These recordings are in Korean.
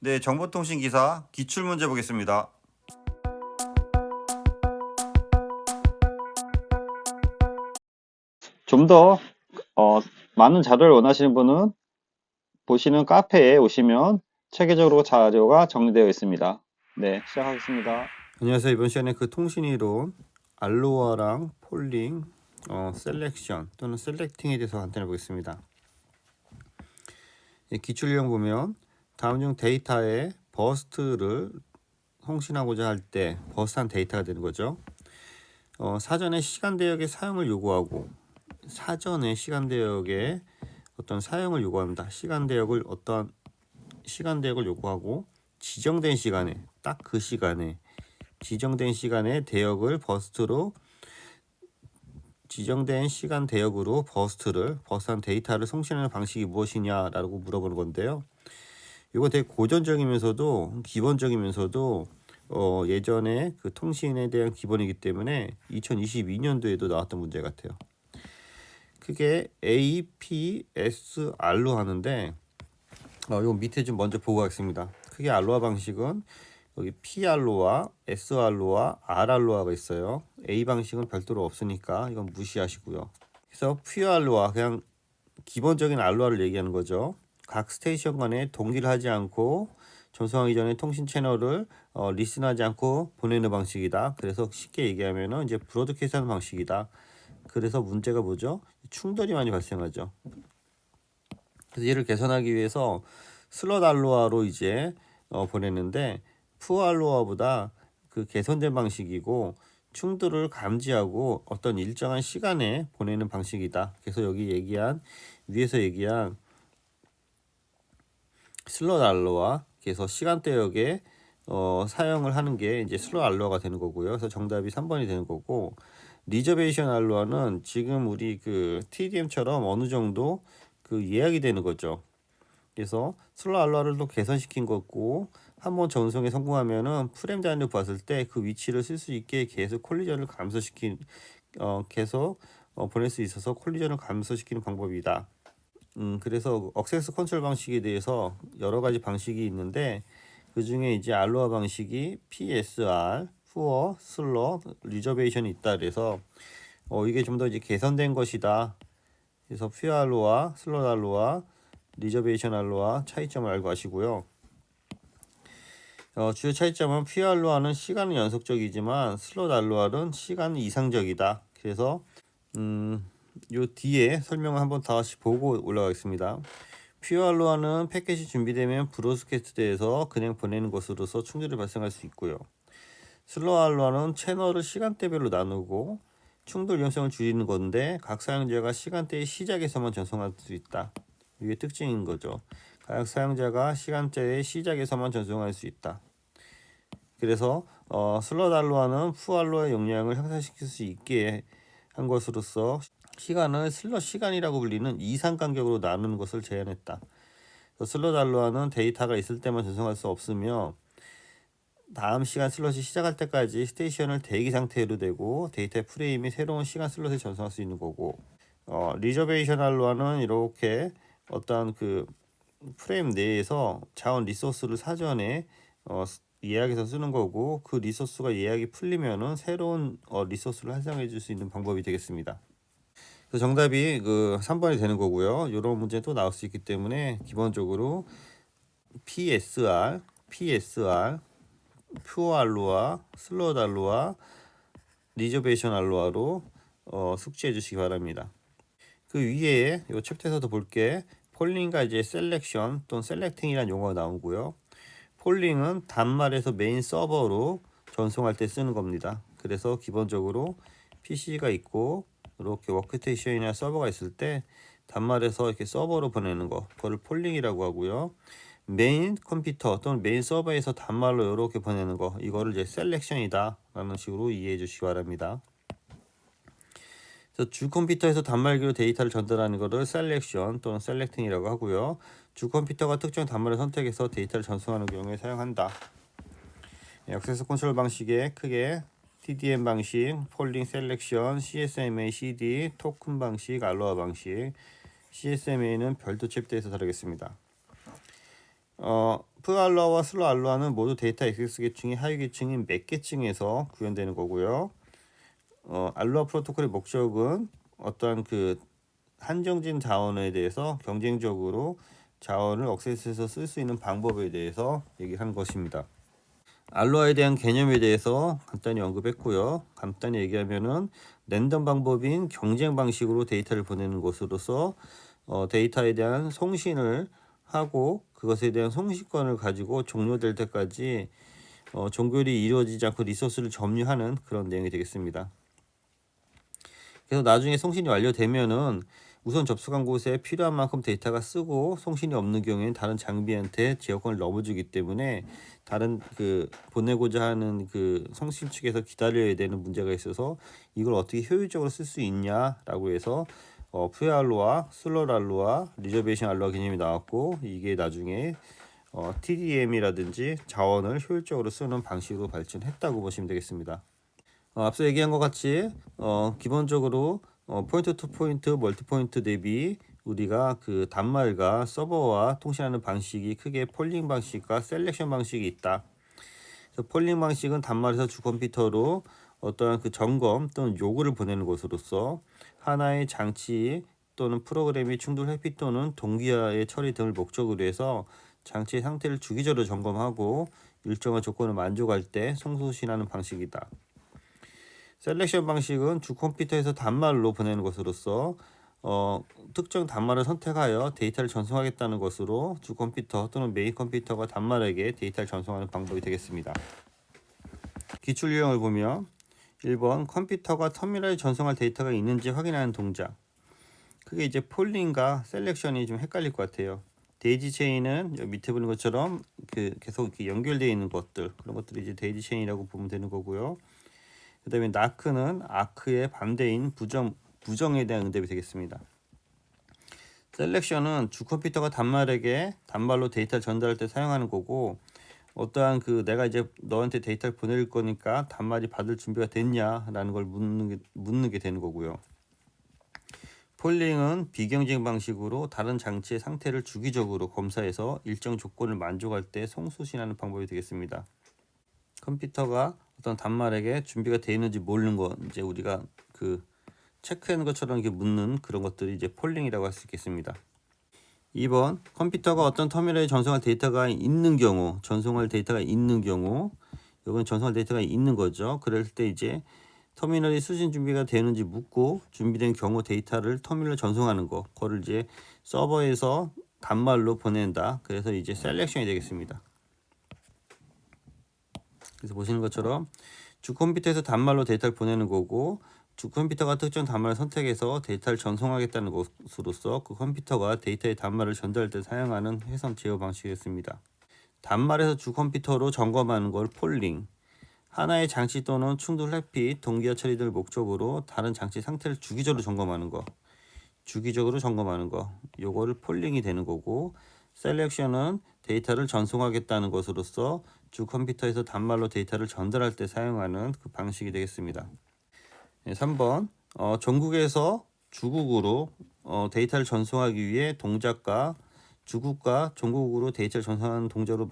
네, 정보통신 기사 기출 문제 보겠습니다. 좀 더 많은 자료를 원하시는 분은 보시는 카페에 오시면 체계적으로 자료가 정리되어 있습니다. 네, 시작하겠습니다. 안녕하세요. 이번 시간에 그 통신이론 알로아랑 폴링, 셀렉션 또는 셀렉팅에 대해서 간단히 보겠습니다. 기출 유형 보면 다음 중 데이터에 버스트를 송신하고자 할 때 버스트한 데이터가 되는 거죠. 사전에 시간 대역의 사용을 요구하고 사전에 시간 대역의 어떤 사용을 요구합니다. 시간 대역을 요구하고 지정된 시간에 딱 그 시간에 지정된 시간에 대역을 버스트로 지정된 시간 대역으로 버스트한 데이터를 송신하는 방식이 무엇이냐라고 물어보는 건데요. 이거 되게 고전적이면서도 기본적이면서도 예전에 그 통신에 대한 기본이기 때문에 2022년도에도 나왔던 문제 같아요. 그게 APSR로 하는데 이거 밑에 좀 먼저 보고 가겠습니다. 크게 알로하 방식은 여기 PR로와 SR로와 RR로가 있어요. A 방식은 별도로 없으니까 이건 무시하시고요. 그래서 PR로와 그냥 기본적인 알로하를 얘기하는 거죠. 각 스테이션 간에 동기를 하지 않고 전송하기 전에 통신 채널을 리슨하지 않고 보내는 방식이다. 그래서 쉽게 얘기하면은 이제 브로드캐스트하는 방식이다. 그래서 문제가 뭐죠? 충돌이 많이 발생하죠. 그래서 얘를 개선하기 위해서 슬롯 알로하로 이제 보냈는데 푸어 알로하보다 그 개선된 방식이고 충돌을 감지하고 어떤 일정한 시간에 보내는 방식이다. 그래서 여기 위에서 얘기한 슬롯 알로하, 그래서 시간대역에 사용을 하는 게 이제 슬롯 알로하가 되는 거고요. 그래서 정답이 3번이 되는 거고, 리저베이션 알로하는 지금 우리 그 TDM처럼 어느 정도 그 예약이 되는 거죠. 그래서 슬롯 알로하를 또 개선시킨 거고, 한번 전송에 성공하면은 프레임 단위로 봤을 때 그 위치를 쓸 수 있게 계속 콜리전을 계속 보낼 수 있어서 콜리전을 감소시키는 방법이다. 그래서 억세스 컨트롤 방식에 대해서 여러 가지 방식이 있는데 그 중에 이제 알로하 방식이 PSR, 푸어, 슬롯, 리저베이션이 있다. 그래서 이게 좀 더 이제 개선된 것이다. 그래서 퓨어 알로하, 슬롯 알로하, 리저베이션 알로하 차이점을 알고 가시고요. 주요 차이점은 퓨어 알로하는 시간은 연속적이지만 슬롯 알로하는 시간은 이상적이다. 그래서 요 뒤에 설명을 한번 다시 보고 올라가겠습니다. 퓨어 알로하는 패킷이 준비되면 브로드캐스트에서 그냥 보내는 것으로서 충돌이 발생할 수 있고요. 슬롯 알로하는 채널을 시간대별로 나누고 충돌 위험성을 줄이는 건데 각 사용자가 시간대의 시작에서만 전송할 수 있다. 이게 특징인 거죠. 각 사용자가 시간대의 시작에서만 전송할 수 있다. 그래서 슬롯 알로하는 푸어 알로하의 용량을 향상시킬 수 있게 한 것으로서 시간을 슬롯 시간이라고 불리는 이상 간격으로 나누는 것을 제안했다. 슬롯 알로하는 데이터가 있을 때만 전송할 수 없으며 다음 시간 슬롯이 시작할 때까지 스테이션을 대기 상태로 되고 데이터의 프레임이 새로운 시간 슬롯에 전송할 수 있는 거고, 리저베이션 알로하는 이렇게 어떤 그 프레임 내에서 자원 리소스를 사전에 예약해서 쓰는 거고, 그 리소스가 예약이 풀리면은 새로운 리소스를 활성해 줄 수 있는 방법이 되겠습니다. 그래서 정답이 그 3번이 되는 거고요. 이런 문제 또 나올 수 있기 때문에 기본적으로 PSR, 퓨어 알로하, 슬롯 알로하, 리저베이션 알로하로 숙지해 주시기 바랍니다. 그 위에 이 챕터에서도 볼게 폴링과 이제 셀렉션 또는 셀렉팅이라는 용어가 나오고요. 폴링은 단말에서 메인 서버로 전송할 때 쓰는 겁니다. 그래서 기본적으로 PC가 있고 이렇게 워크스테이션이나 서버가 있을 때 단말에서 이렇게 서버로 보내는 거, 그거를 폴링이라고 하고요. 메인 컴퓨터 또는 메인 서버에서 단말로 이렇게 보내는 거, 이거를 이제 셀렉션이다 라는 식으로 이해해 주시기 바랍니다. 그래서 주 컴퓨터에서 단말기로 데이터를 전달하는 것을 셀렉션 또는 셀렉팅이라고 하고요. 주 컴퓨터가 특정 단말을 선택해서 데이터를 전송하는 경우에 사용한다. 액세스 컨트롤 방식에 크게 TDM 방식, 폴링 셀렉션, CSMA, CD, 토큰 방식, 알로하 방식. CSMA는 별도 챕터에서 다루겠습니다. 푸알로아와 슬로 알로아는 모두 데이터 액세스 계층이 하위 계층인 맥 계층에서 구현되는 거고요. 알로아 프로토콜의 목적은 어떠한 그 한정진 자원에 대해서 경쟁적으로 자원을 액세스해서 쓸 수 있는 방법에 대해서 얘기한 것입니다. 알로아에 대한 개념에 대해서 간단히 언급했고요. 간단히 얘기하면은 랜덤 방법인 경쟁 방식으로 데이터를 보내는 것으로서 데이터에 대한 송신을 하고 그것에 대한 송신권을 가지고 종료될 때까지 종결이 이루어지지 않고 리소스를 점유하는 그런 내용이 되겠습니다. 그래서 나중에 송신이 완료되면은 우선 접속한 곳에 필요한 만큼 데이터가 쓰고 송신이 없는 경우에는 다른 장비한테 제어권을 넘어주기 때문에 다른 그 보내고자 하는 그 송신 측에서 기다려야 되는 문제가 있어서 이걸 어떻게 효율적으로 쓸 수 있냐라고 해서 푸알로아, 슬롯알로아, 리저베이션 알로아 개념이 나왔고 이게 나중에 TDM이라든지 자원을 효율적으로 쓰는 방식으로 발전했다고 보시면 되겠습니다. 앞서 얘기한 것 같이 기본적으로 포인트 투 포인트, 멀티 포인트 대비 우리가 그 단말과 서버와 통신하는 방식이 크게 폴링 방식과 셀렉션 방식이 있다. 그래서 폴링 방식은 단말에서 주 컴퓨터로 어떠한 그 점검 또는 요구를 보내는 것으로서 하나의 장치 또는 프로그램이 충돌 회피 또는 동기화의 처리 등을 목적으로 해서 장치의 상태를 주기적으로 점검하고 일정한 조건을 만족할 때 송수신하는 방식이다. 셀렉션 방식은 주 컴퓨터에서 단말로 보내는 것으로서 특정 단말을 선택하여 데이터를 전송하겠다는 것으로 주 컴퓨터 또는 메인 컴퓨터가 단말에게 데이터를 전송하는 방법이 되겠습니다. 기출 유형을 보면 1번 컴퓨터가 터미널에 전송할 데이터가 있는지 확인하는 동작. 그게 이제 폴링과 셀렉션이 좀 헷갈릴 것 같아요. 데이지 체인은 여기 밑에 보는 것처럼 계속 이렇게 연결되어 있는 것들 그런 것들이 이제 데이지 체인이라고 보면 되는 거고요. 그 다음에 나크는 아크의 반대인 부정에 대한 응답이 되겠습니다. 셀렉션은 주 컴퓨터가 단말에게 단말로 데이터를 전달할 때 사용하는 거고 어떠한 그 내가 이제 너한테 데이터를 보낼 거니까 단말이 받을 준비가 됐냐라는 걸 묻는 게 되는 거고요. 폴링은 비경쟁 방식으로 다른 장치의 상태를 주기적으로 검사해서 일정 조건을 만족할 때 송수신하는 방법이 되겠습니다. 컴퓨터가 어떤 단말에게 준비가 되어 있는지 모르는 거 이제 우리가 그 체크하는 것처럼 이렇게 묻는 그런 것들이 이제 폴링이라고 할 수 있겠습니다. 2번 컴퓨터가 어떤 터미널에 전송할 데이터가 있는 경우 전송할 데이터가 있는 경우 이건 전송할 데이터가 있는 거죠. 그럴 때 이제 터미널이 수신 준비가 되는지 묻고 준비된 경우 데이터를 터미널에 전송하는 거 그거를 이제 서버에서 단말로 보낸다. 그래서 이제 셀렉션이 되겠습니다. 그래서 보시는 것처럼 주 컴퓨터에서 단말로 데이터를 보내는 거고 주 컴퓨터가 특정 단말을 선택해서 데이터를 전송하겠다는 것으로서 그 컴퓨터가 데이터의 단말을 전달할 때 사용하는 회선 제어 방식이었습니다. 단말에서 주 컴퓨터로 점검하는 걸 폴링, 하나의 장치 또는 충돌 회피, 동기화 처리 등을 목적으로 다른 장치 상태를 주기적으로 점검하는 거, 요거를 폴링이 되는 거고 셀렉션은 데이터를 전송하겠다는 것으로서 주 컴퓨터에서 단말로 데이터를 전달할 때 사용하는 그 방식이 되겠습니다. 3번 전국에서 주국으로 데이터를 전송하기 위해 동작과 주국과 전국으로 데이터를 전송하는 동작으로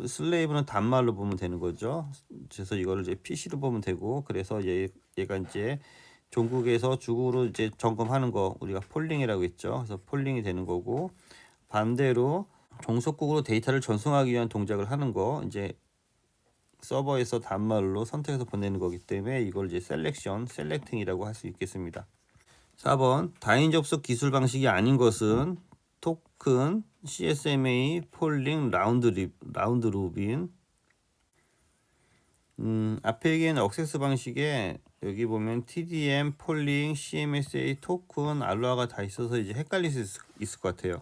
슬레이브는 단말로 보면 되는 거죠. 그래서 이거를 이제 PC로 보면 되고 그래서 얘가 이제 전국에서 주국으로 이제 점검하는 거 우리가 폴링이라고 했죠. 그래서 폴링이 되는 거고 반대로 종속국으로 데이터를 전송하기 위한 동작을 하는 거 이제 서버에서 단말로 선택해서 보내는 거기 때문에 이걸 이제 셀렉팅이라고 할 수 있겠습니다. 4번 다인 접속 기술 방식이 아닌 것은 토큰, CSMA, 폴링, 라운드 로빈. 앞에 얘기한 액세스 방식에 여기 보면 TDM, 폴링, CMSA, 토큰, 알로아가 다 있어서 이제 헷갈릴 수 있을 것 같아요.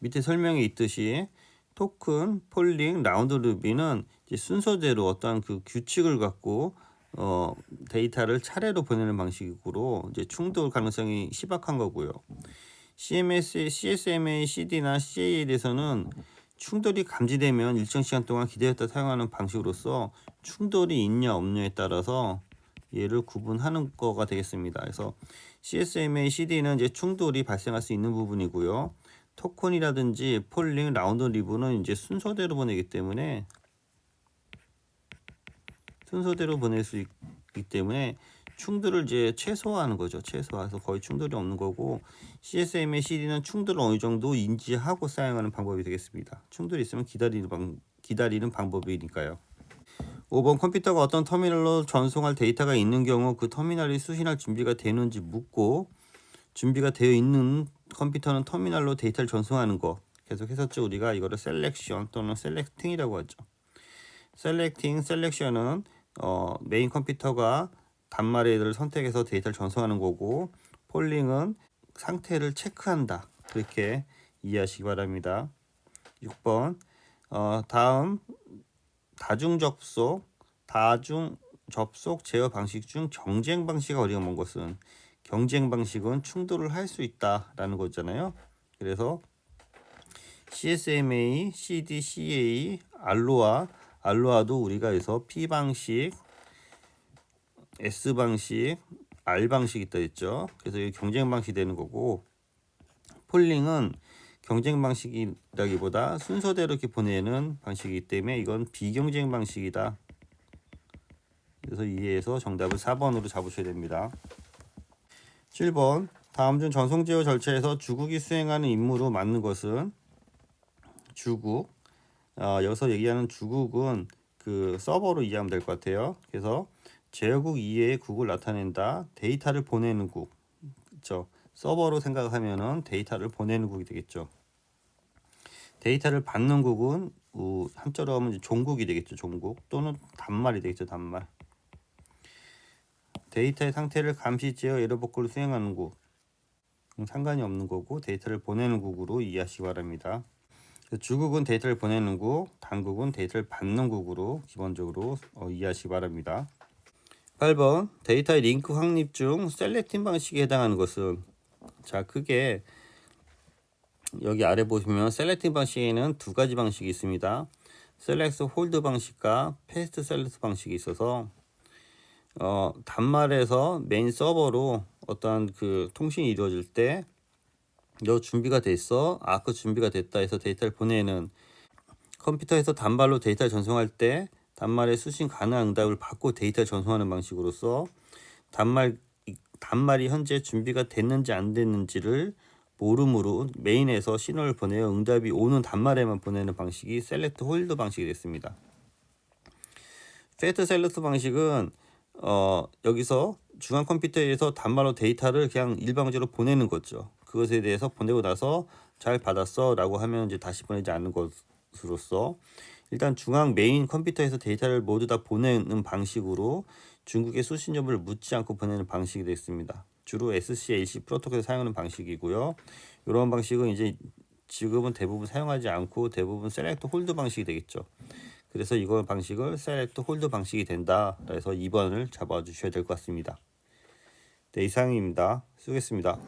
밑에 설명에 있듯이 토큰, 폴링, 라운드 로빈은 이제 순서대로 어떠한 그 규칙을 갖고 데이터를 차례로 보내는 방식으로 이제 충돌 가능성이 희박한 거고요. CSMA, CD나 CA에 대해서는 충돌이 감지되면 일정 시간 동안 기다렸다 사용하는 방식으로서 충돌이 있냐 없냐에 따라서 얘를 구분하는 거가 되겠습니다. 그래서 CSMA, CD는 이제 충돌이 발생할 수 있는 부분이고요. 토큰이라든지 폴링, 라운드 리브는 이제 순서대로 보내기 때문에 있기 때문에 충돌을 이제 최소화하는 거죠. 최소화해서 거의 충돌이 없는 거고, CSM의 CD는 충돌을 어느 정도 인지하고 사용하는 방법이 되겠습니다. 충돌이 있으면 기다리는 방법이니까요. 5번 컴퓨터가 어떤 터미널로 전송할 데이터가 있는 경우 그 터미널이 수신할 준비가 되는지 묻고, 준비가 되어 있는 컴퓨터는 터미널로 데이터를 전송하는 거 계속 했었죠. 우리가 이거를 셀렉션 또는 셀렉팅이라고 하죠. 셀렉션은 메인 컴퓨터가 단말을 선택해서 데이터를 전송하는 거고, 폴링은 상태를 체크한다. 그렇게 이해하시기 바랍니다. 6번 다음 다중 접속 제어 방식 중 경쟁 방식이 어려운 것은, 경쟁 방식은 충돌을 할 수 있다라는 거잖아요. 그래서 CSMA, CDCA, 알로아도 우리가 해서 P 방식, S 방식, R 방식이 있다 했죠. 그래서 이 경쟁 방식이 되는 거고, 폴링은 경쟁 방식이라기보다 순서대로 이렇게 보내는 방식이기 때문에 이건 비경쟁 방식이다. 그래서 이해해서 정답을 4번으로 잡으셔야 됩니다. 7번 다음 중 전송 제어 절차에서 주국이 수행하는 임무로 맞는 것은, 주국, 여기서 얘기하는 주국은 그 서버로 이해하면 될 것 같아요. 그래서 제어국 이외의 국을 나타낸다. 데이터를 보내는 국, 그렇죠? 서버로 생각하면은 데이터를 보내는 국이 되겠죠. 데이터를 받는 국은 한자로 하면 종국이 되겠죠. 종국 또는 단말이 되겠죠. 단말. 데이터의 상태를 감시, 제어, 에러 복구를 수행하는 국 상관이 없는 거고, 데이터를 보내는 국으로 이해하시기 바랍니다. 주국은 데이터를 보내는 국, 단국은 데이터를 받는 국으로 기본적으로 이해하시기 바랍니다. 8번 데이터의 링크 확립 중 셀렉팅 방식에 해당하는 것은, 자 크게 여기 아래 보시면 셀렉팅 방식에는 두 가지 방식이 있습니다. 셀렉트 홀드 방식과 패스트 셀렉트 방식이 있어서 단말에서 메인 서버로 어떠한 그 통신이 이루어질 때 너 준비가 됐어? 그 준비가 됐다 해서 데이터를 보내는, 컴퓨터에서 단말로 데이터를 전송할 때 단말에 수신 가능한 응답을 받고 데이터를 전송하는 방식으로서 단말이 현재 준비가 됐는지 안 됐는지를 모름으로 메인에서 신호를 보내어 응답이 오는 단말에만 보내는 방식이 셀렉트 홀드 방식이 됐습니다. 패스트 셀렉트 방식은 여기서 중앙 컴퓨터에서 단말로 데이터를 그냥 일방적으로 보내는 거죠. 그것에 대해서 보내고 나서 잘 받았어 라고 하면 이제 다시 보내지 않는 것으로서, 일단 중앙 메인 컴퓨터에서 데이터를 모두 다 보내는 방식으로 중국의 수신 여부를 묻지 않고 보내는 방식이 되겠습니다. 주로 SCAC 프로토콜을 사용하는 방식이고요. 이런 방식은 이제 지금은 대부분 사용하지 않고 대부분 셀렉트 홀드 방식이 되겠죠. 그래서 이거 방식을 셀렉트 홀드 방식이 된다. 그래서 2번을 잡아주셔야 될 것 같습니다. 네, 이상입니다. 수고했습니다.